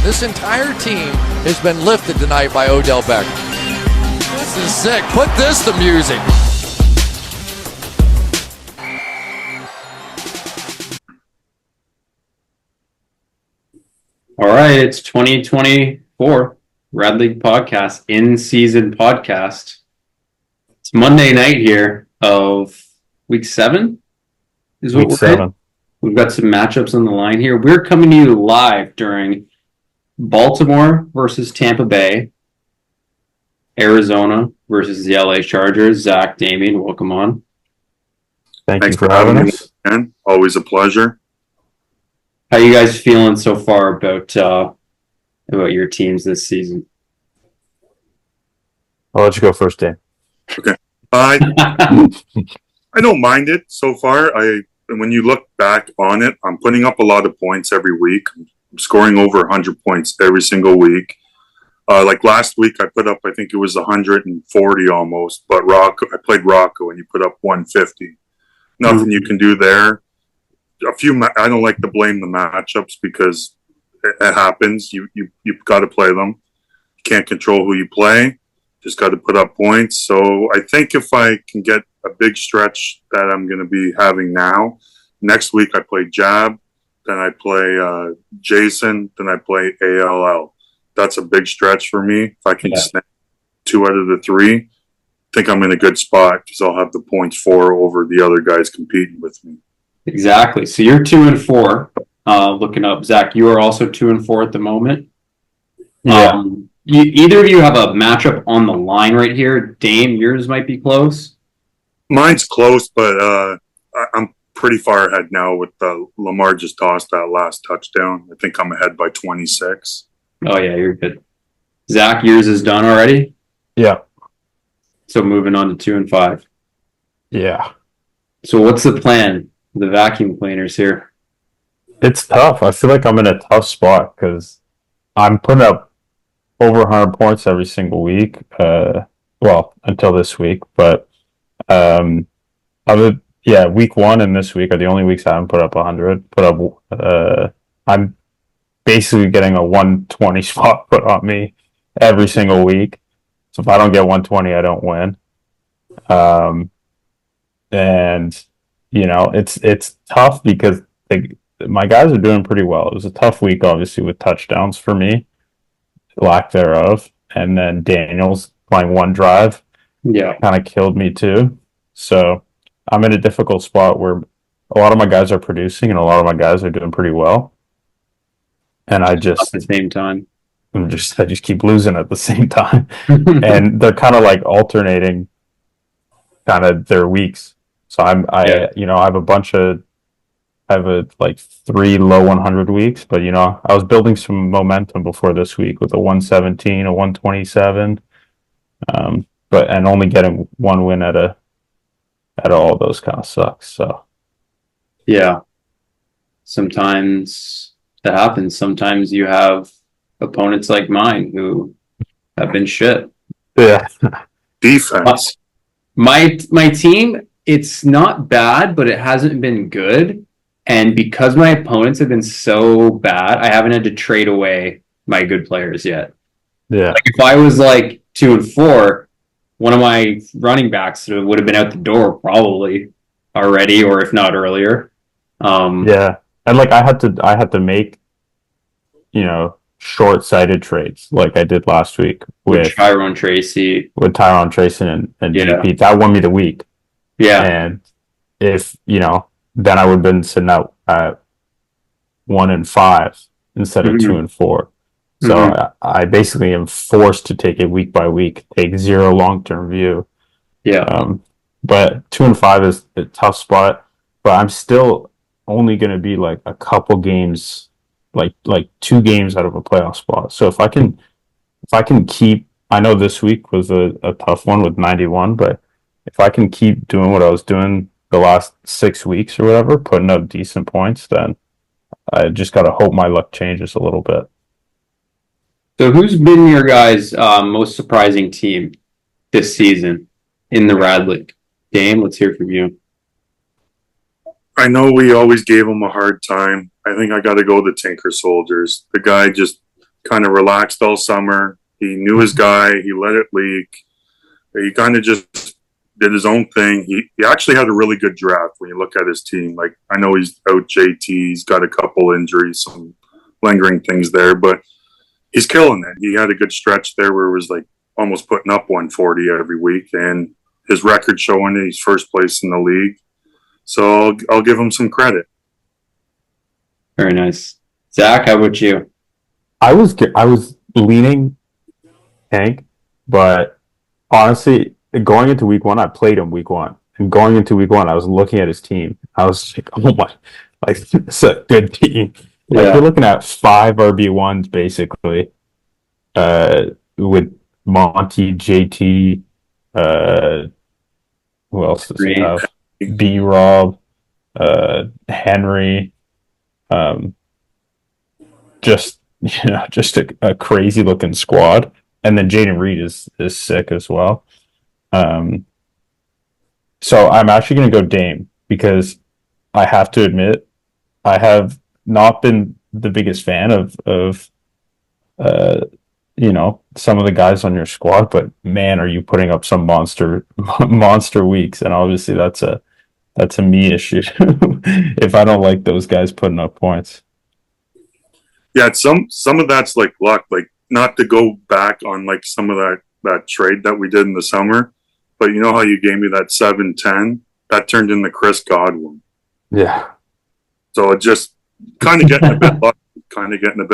This entire team has been lifted tonight by Odell Beckham. This is sick. Put this to music. All right, it's 2024 Rad League Podcast, in-season podcast. It's Monday night here of week 7. Is what week 7. We've got some matchups on the line here. We're coming to you live during Baltimore versus Tampa Bay, Arizona versus the LA Chargers. Zach, Damien, welcome on. Thanks you for having us. Man. Always a pleasure. How you guys feeling so far about your teams this season? I'll let you go first, Dan. Okay. I don't mind it so far. When you look back on it, I'm putting up a lot of points every week. I'm scoring over 100 points every single week. Like last week, I put up, I think it was 140 almost, but I played Rocco and you put up 150. Nothing you can do there. I don't like to blame the matchups because it happens. You've got to play them. You can't control who you play. Just got to put up points. So I think if I can get a big stretch that I'm going to be having now, next week I play Jab, then I play Jason, then I play ALL. That's a big stretch for me. If I can snap 2 out of the 3, I think I'm in a good spot because I'll have the points for over the other guys competing with me. Exactly. So you're 2-4. Looking up, Zach, you are also 2-4 at the moment. Yeah. Either of you have a matchup on the line right here. Dame, yours might be close. Mine's close, but I'm pretty far ahead now with Lamar just tossed that last touchdown. I think I'm ahead by 26. Oh, yeah, you're good. Zach, yours is done already? Yeah. So moving on to 2-5. Yeah. So what's the plan? The vacuum cleaners here. It's tough. I feel like I'm in a tough spot because I'm putting up over 100 points every single week. Well, until this week, but week 1 and this week are the only weeks I haven't put up 100. I'm basically getting a 120 spot put on me every single week. So if I don't get 120, I don't win. And it's tough because my guys are doing pretty well. It was a tough week, obviously, with touchdowns for me, lack thereof, and then Daniels playing one drive, kind of killed me too. So I'm in a difficult spot where a lot of my guys are producing and a lot of my guys are doing pretty well, and I just at the same time, I just keep losing at the same time, and they're kind of like alternating, kind of their weeks. So I have like 3 low 100 weeks, but I was building some momentum before this week with a 117, a 127, and only getting 1 win out of all those kind of sucks. So yeah, sometimes that happens. Sometimes you have opponents like mine who have been shit. Yeah, defense. My team, it's not bad, but it hasn't been good. And because my opponents have been so bad, I haven't had to trade away my good players yet. Yeah. Like if I was like 2-4, one of my running backs would have been out the door probably already, or if not earlier. Yeah. And like I had to make, short-sighted trades like I did last week with Tyrone Tracy. With Tyrone Tracy and DP. That won me the week. Yeah. And if, then I would have been sitting out at 1-5 instead of 2-4. So I basically am forced to take it week by week, take 0 long-term view. Yeah. But 2-5 is a tough spot, but I'm still only going to be like a couple games, like 2 games out of a playoff spot. So if I can keep, I know this week was a tough one with 91, but if I can keep doing what I was doing the last 6 weeks or whatever, putting up decent points, then I just got to hope my luck changes a little bit. So who's been your guys' most surprising team this season in the Rad League? Dame, let's hear from you. I know we always gave him a hard time. I think I got to go the Tinker Soldiers. The guy just kind of relaxed all summer. He knew his guy. He let it leak. He kind of just did his own thing. He actually had a really good draft when you look at his team. Like, I know he's out JT. He's got a couple injuries, some lingering things there, but he's killing it. He had a good stretch there where it was like almost putting up 140 every week, and his record showing he's first place in the league. So I'll give him some credit. Very nice. Zach, how about you? I was leaning Hank, but honestly, going into week one, I played him week one. And going into week one, I was looking at his team. I was like, oh my, like, it's a good team. Like, you're looking at 5 RB1s basically, with Monty, JT, who else does he have? B-Rob, Henry, just a crazy looking squad. And then Jaden Reed is sick as well. So I'm actually going to go Dame because I have to admit I have not been the biggest fan of some of the guys on your squad, but man, are you putting up some monster weeks? And obviously that's a me issue if I don't like those guys putting up points. Yeah, some of that's like luck. Like, not to go back on like some of that trade that we did in the summer, but you know how you gave me that 7-10? That turned into Chris Godwin. Yeah. So it just kind of getting a bit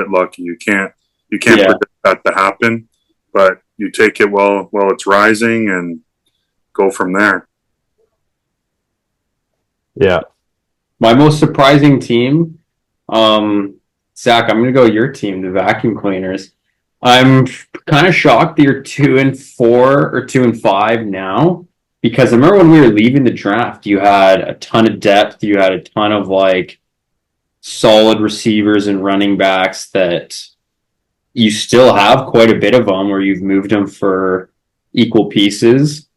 lucky. You can't predict that to happen, but you take it while it's rising and go from there. Yeah. My most surprising team, Zach, I'm going to go your team, the Vacuum Cleaners. I'm kind of shocked that you're 2-4 or 2-5 now, because I remember when we were leaving the draft, you had a ton of depth. You had a ton of like solid receivers and running backs that you still have quite a bit of them, where you've moved them for equal pieces.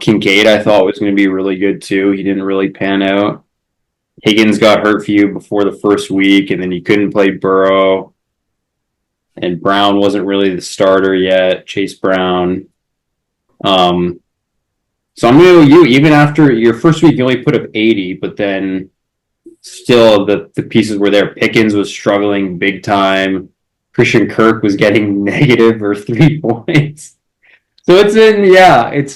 Kincaid I thought was going to be really good too. He didn't really pan out. Higgins got hurt for you before the first week, and then you couldn't play Burrow. And Brown wasn't really the starter yet, Chase Brown. So I'm going to go you. Even after your first week, you only put up 80, but then still the pieces were there. Pickens was struggling big time. Christian Kirk was getting negative or 3 points. So it's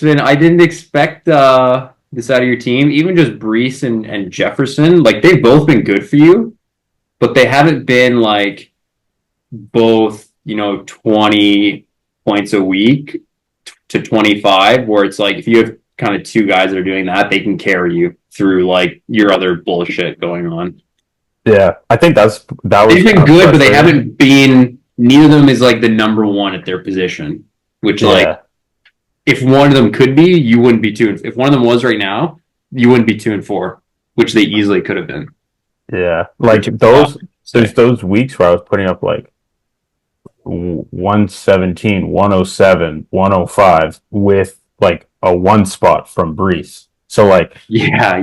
been, I didn't expect this out of your team. Even just Brees and Jefferson, like, they've both been good for you, but they haven't been like both, 20 points a week to 25, where it's like, if you have kind of 2 guys that are doing that, they can carry you through like your other bullshit going on. Yeah. I think they've been good, but they haven't been, neither of them is like the number one at their position, which like, if one of them could be, you wouldn't be 2. If one of them was right now, you wouldn't be 2-4, which they easily could have been. Yeah. Like there's those weeks where I was putting up like 117, 107, 105 with like a 1 spot from Brees. So like, yeah.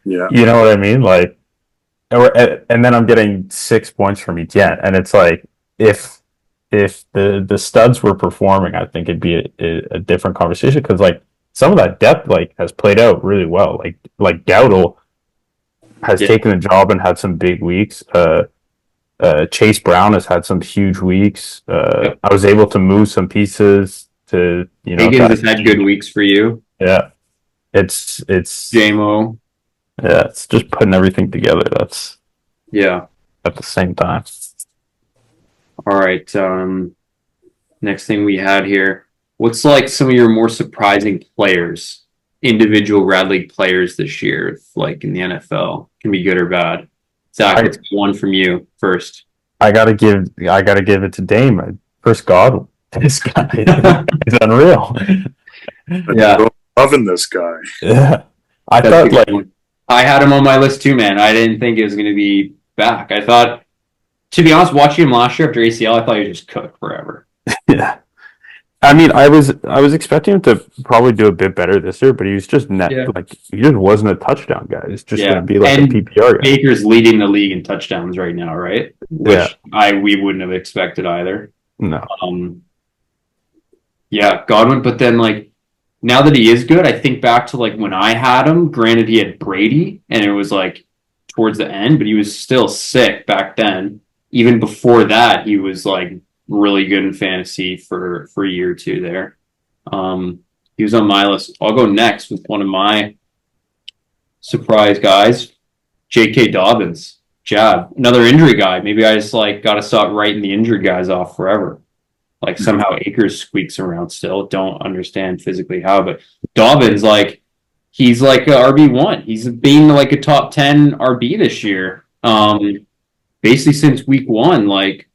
You know what I mean? Like, and then I'm getting 6 points from Etienne, and it's like, if the studs were performing, I think it'd be a different conversation, because like some of that depth like has played out really well. Like Dowdle has taken the job and had some big weeks. Chase Brown has had some huge weeks. I was able to move some pieces to Higgins has had good weeks for you. Yeah, it's JMO. Yeah, it's just putting everything together. That's at the same time. All right. Next thing we had here. What's like some of your more surprising players, individual Rad League players this year, like in the NFL? Can be good or bad. Zach, let's get one from you first. I gotta give it to Dame. First God, this guy is unreal. Yeah, loving this guy. Yeah, I thought like I had him on my list too, man. I didn't think it was going to be back. I thought, to be honest, watching him last year after ACL, I thought he was just cooked forever. Yeah. I mean, I was expecting him to probably do a bit better this year, but he was just Yeah. he just wasn't a touchdown guy. He's just Yeah. going to be like And a PPR guy. Baker's leading the league in touchdowns right now, right? Which we wouldn't have expected either. No, Yeah, Godwin, but then like now that he is good, I think back to like when I had him, granted he had Brady and it was like towards the end, but he was still sick back then. Even before that, he was like really good in fantasy for a year or two there. He was on my list. I'll go next with one of my surprise guys, J.K. Dobbins. Jab, another injury guy. Maybe I just like got to stop writing the injured guys off forever. Like somehow Akers squeaks around still. Don't understand physically how, but Dobbins, like, he's like a RB1. He's been like a top 10 RB this year. Basically since week one, like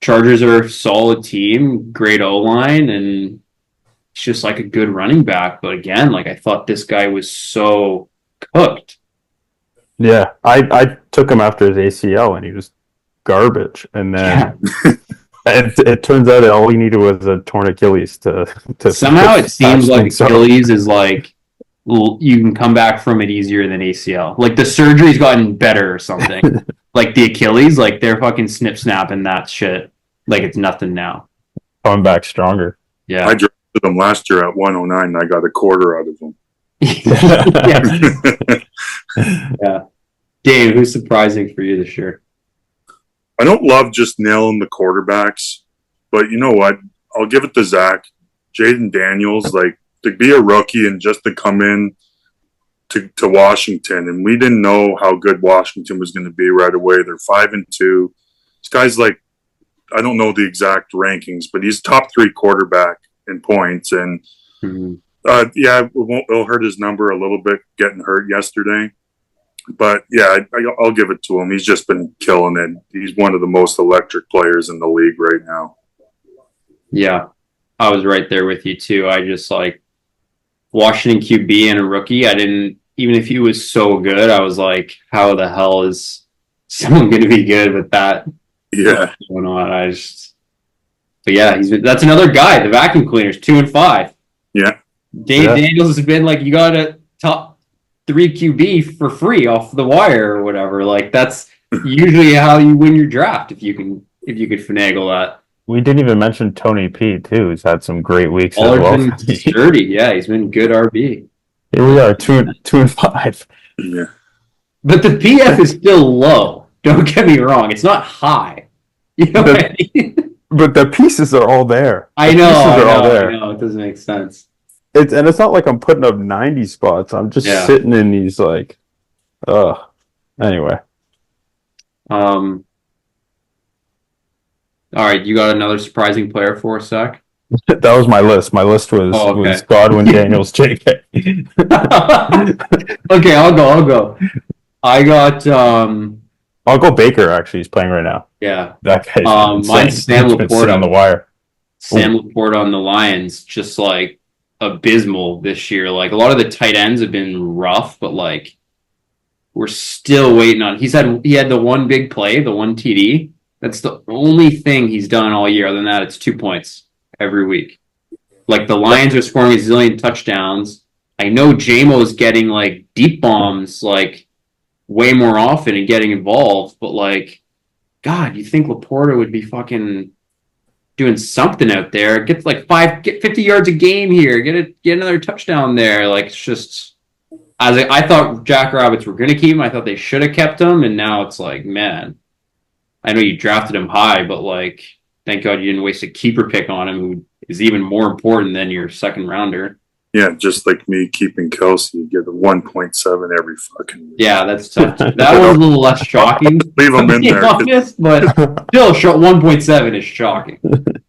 Chargers are a solid team, great O-line, and it's just like a good running back. But again, like I thought this guy was so cooked. yeah, I took him after his ACL and he was garbage, and then it turns out that all he needed was a torn Achilles to Somehow it seems patch like things up. Achilles is like you can come back from it easier than ACL. Like the surgery's gotten better or something. Like the Achilles, like they're fucking snip snapping that shit like it's nothing now. coming back stronger. Yeah. I drafted him last year at 109 and I got a quarter out of him. Yeah. Dave, who's surprising for you this year? I don't love just nailing the quarterbacks, but you know what? I'll give it to Zach. Jaden Daniels, like to be a rookie and just to come in to Washington, and we didn't know how good Washington was going to be right away. They're 5-2. This guy's like, I don't know the exact rankings, but he's top 3 quarterback in points, and yeah, it'll hurt his number a little bit getting hurt yesterday. But yeah, I'll give it to him. He's just been killing it. He's one of the most electric players in the league right now. Yeah. I was right there with you too. I just like Washington QB and a rookie. I didn't, even if he was so good, I was like, how the hell is someone going to be good with that? Yeah. Going on? But yeah, that's another guy. The vacuum cleaners, 2 and 5. Yeah. Daniels has been like, you got a top 3 QB for free off the wire or whatever. Like that's usually how you win your draft if you could finagle that. We didn't even mention Tony P too. He's had some great weeks as Aller's well. been sturdy. Yeah, he's been good RB. Here we are, 2-5. Yeah. But the PF is still low. Don't get me wrong. It's not high. You know what I mean? But the pieces are all there. I know. It doesn't make sense. It's not like I'm putting up 90 spots. I'm just sitting in these like, anyway. All right, you got another surprising player for us, Zach? That was my list. My list was Godwin, Daniels, JK. Okay, I'll go. I got I'll go Baker. Actually, he's playing right now. Yeah, that guy's mine's Sam Laporta on the wire. Sam Laporta on the Lions, just like abysmal this year. Like a lot of the tight ends have been rough, but like we're still waiting on. He had the one big play, the one TD. That's the only thing he's done all year. Other than that, it's 2 points every week. Like the Lions are scoring a zillion touchdowns. I know JMO's getting like deep bombs like way more often and getting involved, but like, God, you think Laporta would be fucking doing something out there? Get like 50 yards a game here. Get another touchdown there. Like it's just, I thought Jackrabbits were going to keep him. I thought they should have kept him, and now it's like, man. I know you drafted him high, but like, thank God you didn't waste a keeper pick on him, who is even more important than your second rounder. Yeah, just like me keeping Kelsey, you get a 1.7 every fucking week. Yeah, that's tough. That was a little less shocking. Leave him in there. Honest, but still, 1.7 is shocking.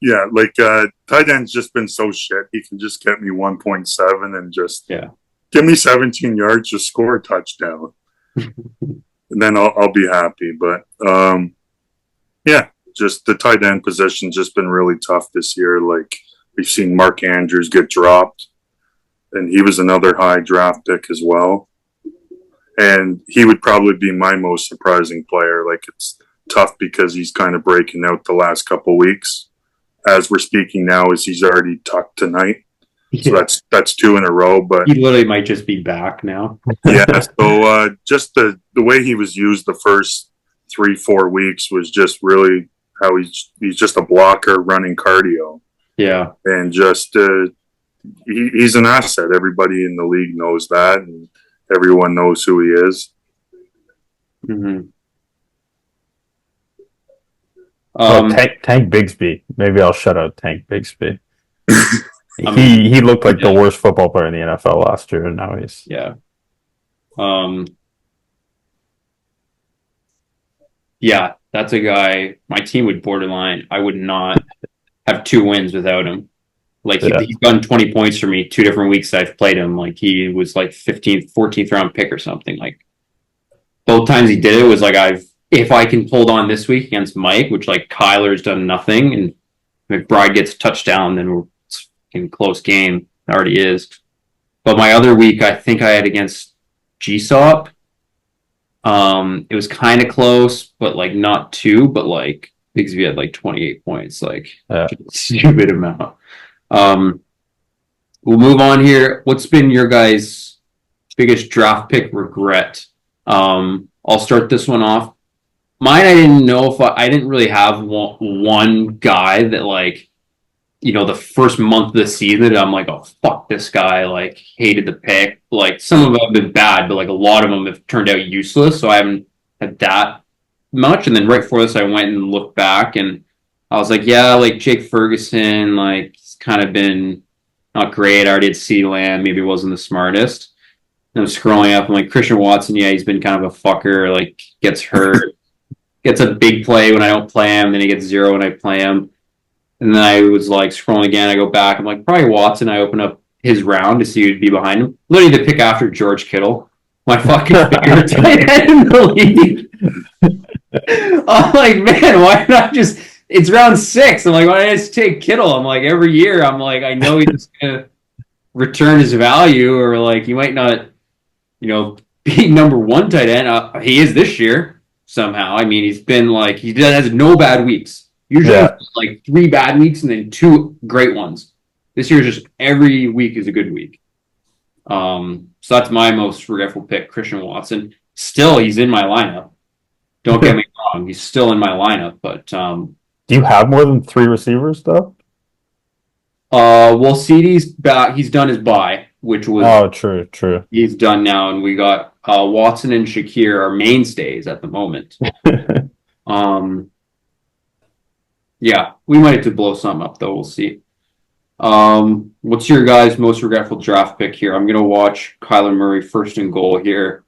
Yeah, like tight end's just been so shit. He can just get me 1.7 and just give me 17 yards, just score a touchdown, and then I'll be happy. But yeah, just the tight end position's just been really tough this year. Like we've seen Mark Andrews get dropped, and he was another high draft pick as well. And he would probably be my most surprising player. Like it's tough because he's kind of breaking out the last couple weeks. as we're speaking now, is he's already tucked tonight. So Yeah. that's 2 in a row. But He literally might just be back now. yeah, so just the way he was used the first 3-4 weeks was just really how he's just a blocker running cardio, Yeah. and just he's an asset. Everybody in the league knows that, and everyone knows who he is. Mm-hmm. Tank Bigsby. Maybe I'll shut out Tank Bigsby. I He looked like the worst football player in the NFL last year, and now he's Yeah. Yeah, that's a guy. My team would borderline. I would not have 2 wins without him. Like Yeah. he's done 20 points for me 2 different weeks I've played him. Like he was like 15th, 14th round pick or something. Like both times he did it was like if I can hold on this week against Mike, which like Kyler's done nothing, and McBride gets a touchdown, then we're in close game. It already is. But my other week, I think I had against GSOP. It was kind of close, but like not too. But like Bigsby had like 28 points, like stupid amount. We'll move on here. What's been your guys' biggest draft pick regret? I'll start this one off. Mine, I didn't know if I didn't really have one guy that like, you know, the first month of the season, I'm like, oh, fuck this guy, like, hated the pick. Like, some of them have been bad, but, like, a lot of them have turned out useless, so I haven't had that much. And then right before this, I went and looked back, and I was like, yeah, like, Jake Ferguson, like, it's kind of been not great. I already had CeeDee Lamb, maybe wasn't the smartest. And I'm scrolling up, I'm like, Christian Watson, yeah, he's been kind of a fucker, like, gets hurt, gets a big play when I don't play him, then he gets 0 when I play him. And then I was like scrolling again. I go back. I'm like, probably Watson. I open up his round to see who'd be behind him. Literally the pick after George Kittle, my fucking favorite tight end in the league. I'm like, man, why not just? It's round 6. I'm like, why don't I just take Kittle? I'm like, every year, I'm like, I know he's gonna return his value, or like he might not, you know, be number 1 tight end. He is this year somehow. I mean, he's been like he has no bad weeks. Usually like 3 bad weeks and then 2 great ones. This year is just every week is a good week. So that's my most regretful pick, Christian Watson. Still, he's in my lineup. Don't get me wrong, he's still in my lineup. But do you have more than 3 receivers though? Well, CD's back. He's done his bye, which was true. He's done now, and we got Watson and Shakir are mainstays at the moment. Yeah, we might have to blow some up though. We'll see. What's your guys' most regretful draft pick here? I'm gonna watch Kyler Murray first and goal here.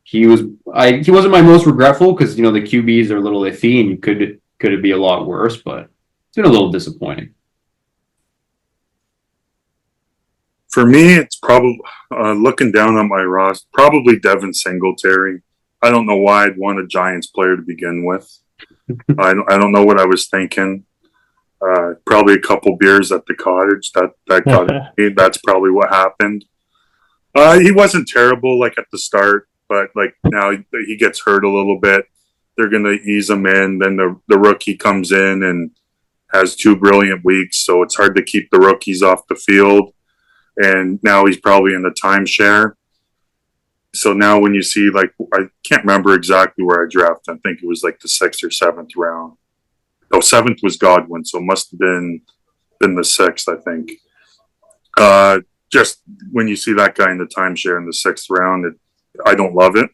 He wasn't my most regretful because you know the QBs are a little iffy and could it be a lot worse, but it's been a little disappointing. For me, it's probably looking down on my roster, probably Devin Singletary. I don't know why I'd want a Giants player to begin with. I don't know what I was thinking. Probably a couple beers at the cottage. That got me. That's probably what happened. He wasn't terrible like at the start, but like now he gets hurt a little bit. They're gonna ease him in. Then the rookie comes in and has 2 brilliant weeks, so it's hard to keep the rookies off the field. And now he's probably in the timeshare. So now when you see, like, I can't remember exactly where I drafted. I think it was like the 6th or 7th round. Oh, 7th was Godwin, so it must have been the 6th, I think. Just when you see that guy in the timeshare in the 6th round, I don't love it.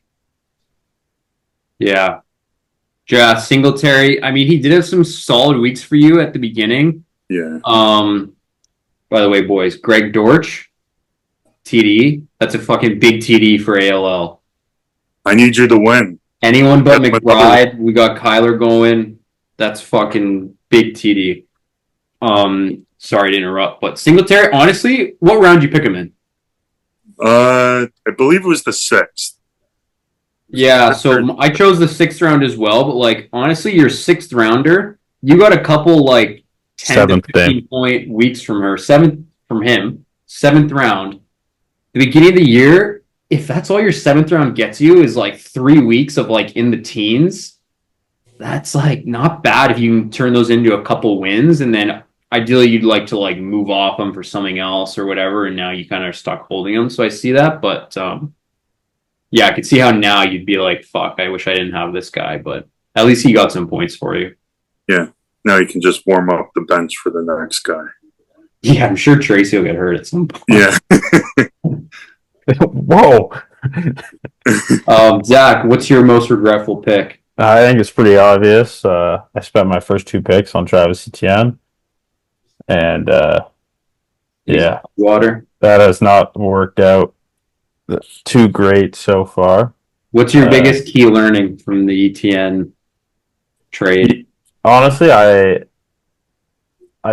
Yeah. Singletary, I mean, he did have some solid weeks for you at the beginning. Yeah. By the way, boys, Greg Dortch, TD. That's a fucking big TD for ALL. I need you to win. Anyone but McBride. We got Kyler going. That's fucking big TD. Sorry to interrupt, but Singletary, honestly, what round did you pick him in? I believe it was the 6th. Yeah, so I chose the 6th round as well, but like honestly, your 6th rounder, you got a couple like 10 to 15 point weeks from him, 7th round. The beginning of the year, if that's all your 7th round gets you is like 3 weeks of like in the teens, that's like not bad if you can turn those into a couple wins and then ideally you'd like to like move off him for something else or whatever, and now you kind of are stuck holding him. So I see that, but yeah, I could see how now you'd be like, fuck, I wish I didn't have this guy, but at least he got some points for you. Yeah. Now you can just warm up the bench for the next guy. Yeah, I'm sure Tracy will get hurt at some point. Yeah. Whoa. Zach, what's your most regretful pick? I think it's pretty obvious. I spent my first 2 picks on Travis Etienne. And yeah, Water. that has not worked out too great so far. What's your biggest key learning from the ETN trade? Honestly, I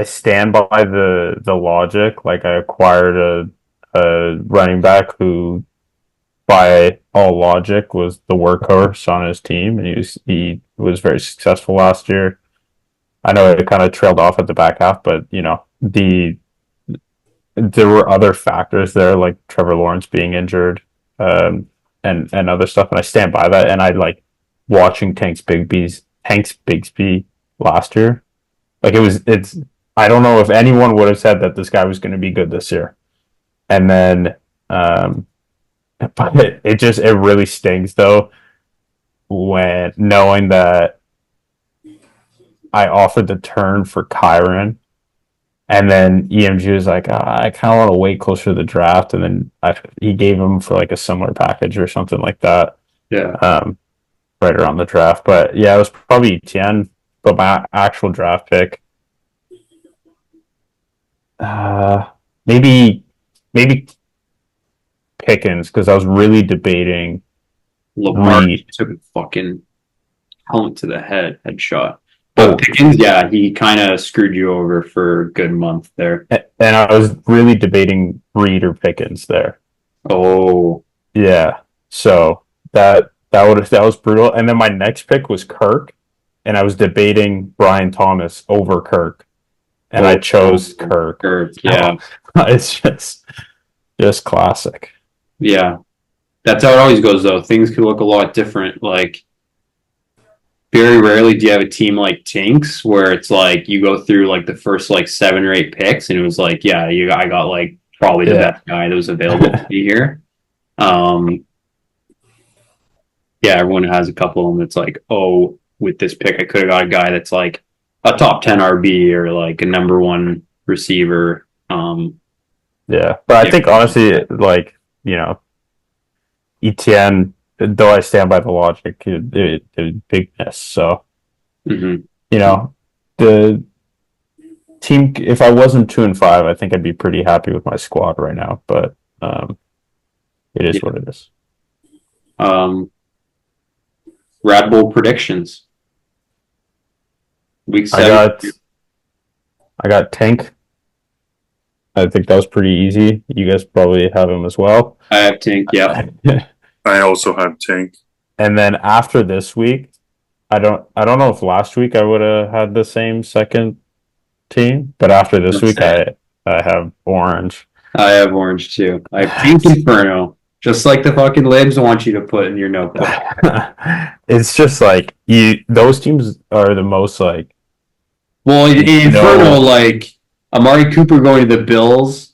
stand by the logic. Like, I acquired a running back who, by all logic, was the workhorse on his team, and he was very successful last year. I know it kind of trailed off at the back half, but you know, there were other factors there, like Trevor Lawrence being injured, and other stuff, and I stand by that. And I like watching Tanks Bigsby last year. Like, it's I don't know if anyone would have said that this guy was going to be good this year. And then but it really stings though when knowing that I offered the turn for Kyron, and then EMG was like, I kind of want to wait closer to the draft, and then he gave him for like a similar package or something like that. Yeah. Right around the draft. But yeah, it was probably Etienne, but my actual draft pick, maybe Pickens, because I was really debating Lamar Reed. took a fucking helmet to the headshot. But Pickens, yeah, he kind of screwed you over for a good month there. And I was really debating Reed or Pickens there. Oh, Yeah. So that was brutal. And then my next pick was Kirk, and I was debating Brian Thomas over Kirk. And I chose Kirk. Yeah. It's just classic. Yeah. That's how it always goes, though. Things could look a lot different. Like, very rarely do you have a team like Tinks where it's like you go through like the first like 7 or 8 picks, and it was like, yeah, I got like probably the best guy that was available to be here. Yeah, everyone has a couple of them that's like, oh, with this pick, I could have got a guy that's like a top 10 RB or like a number 1 receiver. Yeah. But I think honestly, like, you know, Etienne, though I stand by the logic, it big miss. So, mhm. you know, the team, if I wasn't 2-5, I think I'd be pretty happy with my squad right now. But it is what it is. Rad Bull predictions. Week 7. I got Tank. I think that was pretty easy. You guys probably have him as well. I have Tank, yeah. I also have Tank. And then after this week, I don't know if last week I would have had the same second team, but after this week I have Orange. I have Orange too. I have Pink Inferno, just like the fucking libs want you to put in your notebook. It's just like those teams are the most like. Well, in Inferno, like Amari Cooper going to the Bills.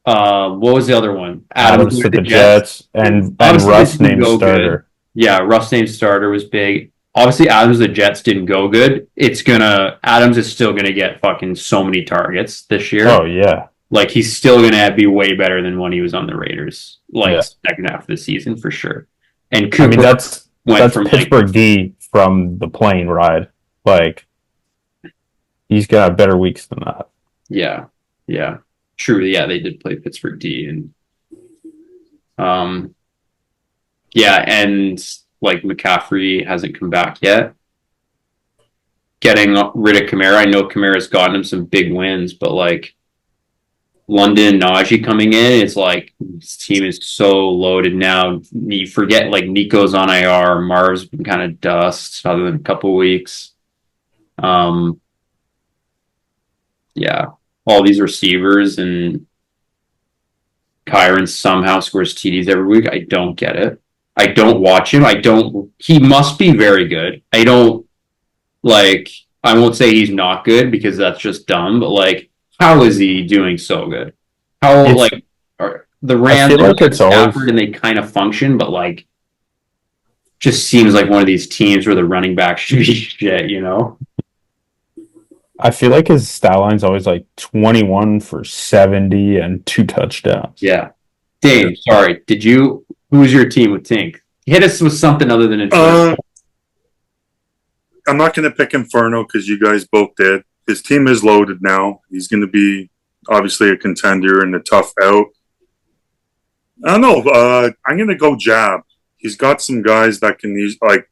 What was the other one? Adams to the Jets and Russ named starter. Good. Yeah, Russ named starter was big. Obviously, Adams to the Jets didn't go good. Adams is still gonna get fucking so many targets this year. Oh yeah. Like, he's still gonna be way better than when he was on the Raiders. Second half of the season for sure. And Cooper, I mean, that's from Pittsburgh D from the plane ride. Like, he's got better weeks than that. Yeah. True. Yeah, they did play Pittsburgh D, and and like McCaffrey hasn't come back yet. Getting rid of Kamara, I know Kamara's gotten him some big wins, but like London Najee coming in, it's like this team is so loaded now. You forget like Nico's on IR, Marv's been kind of dust other than a couple weeks. All these receivers, and Kyron somehow scores TDs every week. I don't get it. I don't watch him. He must be very good. I I won't say he's not good because that's just dumb, but like, how is he doing so good? How It's- like are the Rams feel like it's always- Stafford and they kind of function, but like, just seems like one of these teams where the running back should be shit, you know? I feel like his stat line's always like 21 for 70 and 2 touchdowns. Yeah. Dave, sorry, who was your team with Tink? Hit us with something other than I'm not going to pick Inferno because you guys both did. His team is loaded now. He's going to be obviously a contender and a tough out. I don't know. I'm going to go Jab. He's got some guys that can use, like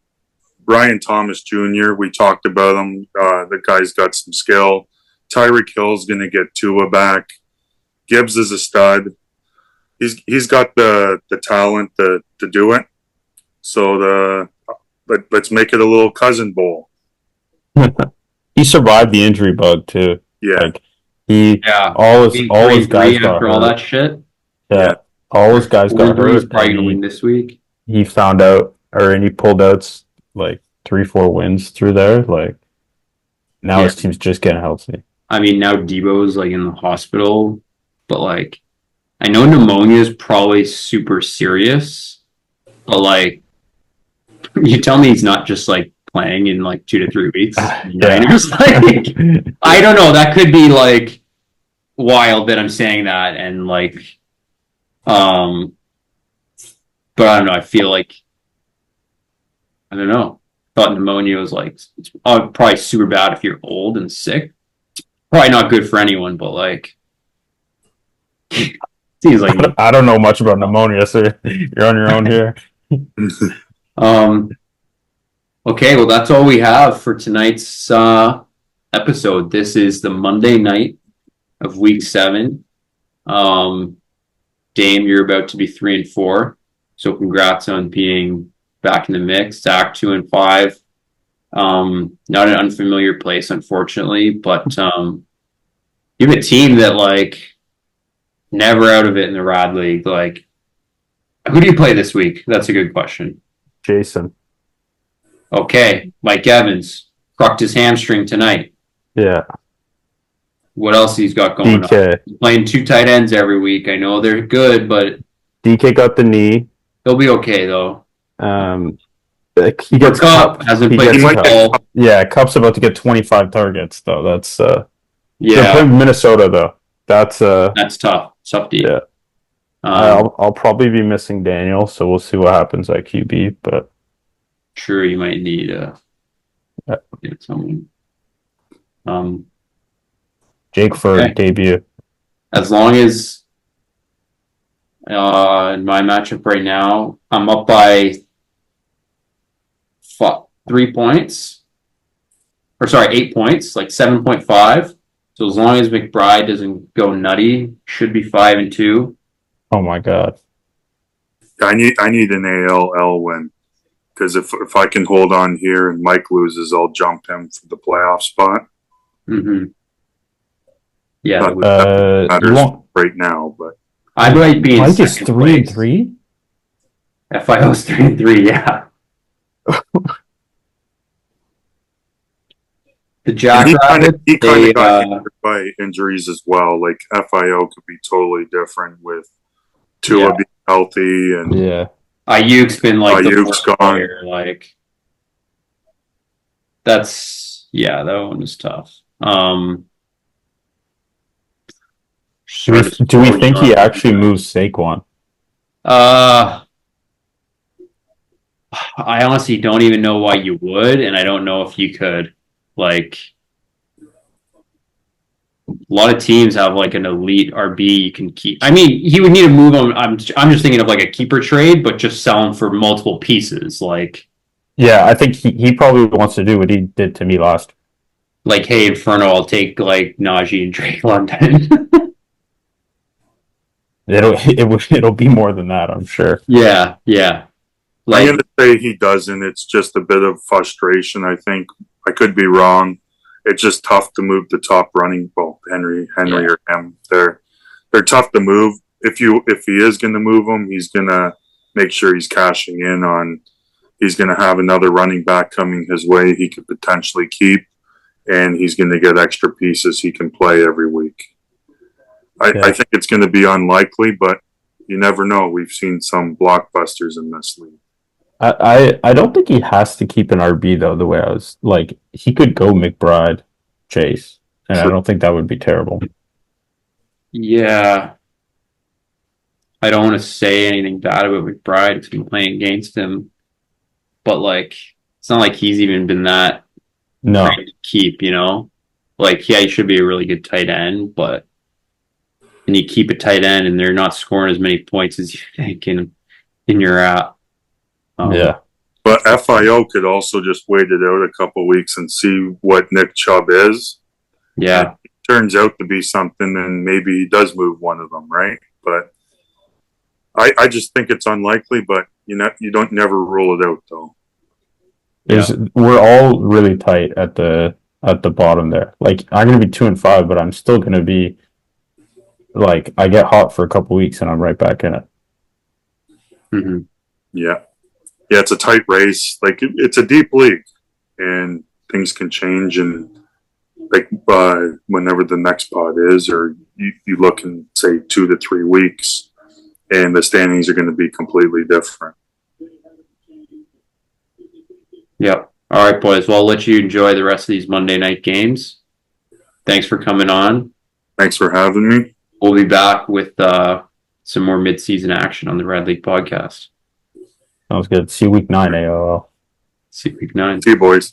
Brian Thomas Jr. We talked about him. The guy's got some skill. Tyreek Hill's going to get Tua back. Gibbs is a stud. He's got the talent to do it. So let's make it a little cousin bowl. He survived the injury bug too. Yeah. Like he Yeah. all his guys got after hurt. all that shit. Yeah. All his guys got He's hurt. probably and gonna win this week. he found out and he pulled out like 3-4 wins through there. Like now his team's just getting healthy. I mean, now Debo's like in the hospital, but like, I know pneumonia is probably super serious, but like, you tell me he's not just like playing in like 2 to 3 weeks. Niners, like, I don't know. That could be like wild that I'm saying that, and like, but I don't know. I feel like I don't know. Thought pneumonia was like it's probably super bad if you're old and sick. Probably not good for anyone, but like seems like I don't know much about pneumonia, so you're on your own here. Okay, well that's all we have for tonight's episode. This is the Monday night of week 7. Dame, you're about to be 3-4, so congrats on being back in the mix. Zach 2-5. Not an unfamiliar place, unfortunately, but you have a team that like never out of it in the Rad League. Like, who do you play this week? That's a good question. Jason. Okay, Mike Evans cracked his hamstring tonight. Yeah. What else he's got going on? DK. He's playing 2 tight ends every week. I know they're good, but DK got the knee. he'll be okay though. He gets Cup hasn't he played gets football. Yeah, Cup's about to get 25 targets though. That's they're Yeah, playing Minnesota though. That's that's tough. Tough deal. yeah. I'll probably be missing Daniel, so we'll see what happens at QB. But Sure, you might need get someone. Jake for Okay. debut. As long as in my matchup right now, I'm up by 3 points, or sorry, 8 points, like 7.5. So as long as McBride doesn't go nutty, should be 5-2. Oh my god. I need an ALL win because if I can hold on here and Mike loses, I'll jump him for the playoff spot. Mm-hmm. Yeah, Not You matters won't. right now, but I might be in Mike is second 3-3. place. FIO's 3-3, yeah. The Jackrabbits, he kind they, of got injured by injuries as well. Like FIO could be totally different with Tua Yeah. being healthy and Yeah. Ayuk's been like the Ayuk's worst gone. player. Like that one is tough. Do we think he actually moves Saquon? I honestly don't even know why you would, and I don't know if you could. Like, a lot of teams have like an elite RB you can keep. I mean, he would need to move him. I'm just thinking of like a keeper trade, but just sell him for multiple pieces. Like, Yeah, I think he probably wants to do what he did to me last. hey, Inferno, I'll take like Najee and Drake London. It'll be more than that, I'm sure. Yeah. I'm Like, going to say he doesn't. It's just a bit of frustration, I think. I could be wrong. It's just tough to move the top running. Well, Henry or him. They're tough to move. If he is going to move them, he's going to make sure he's cashing in on. He's going to have another running back coming his way. He could potentially keep, and he's going to get extra pieces he can play every week. I think it's going to be unlikely, but you never know. We've seen some blockbusters in this league. I don't think he has to keep an RB though. The way I was like, he could go McBride, Chase, and I don't think that would be terrible. Yeah. I don't want to say anything bad about McBride because I'm playing against him, but like, it's not like he's even been that No, trying to keep, you know? Like, yeah, he should be a really good tight end, but and you keep a tight end and they're not scoring as many points as you think in your app. yeah, But FIO could also just wait it out a couple weeks and see what Nick Chubb is. Yeah. Turns out to be something, and maybe he does move one of them, right? But I just think it's unlikely, but you don't never rule it out though. we're all really tight at the bottom there. Like I'm gonna be 2-5, but I'm still gonna be like I get hot for a couple weeks and I'm right back in it. Mm-hmm. Yeah, it's a tight race. Like it's a deep league, and things can change. And like whenever the next pod is, or you look in say 2 to 3 weeks, and the standings are going to be completely different. Yep. All right, boys. Well, I'll let you enjoy the rest of these Monday night games. Thanks for coming on. Thanks for having me. We'll be back with some more mid-season action on the Red League podcast. Sounds good. See you week 9, AOL. See you week 9. See you, boys.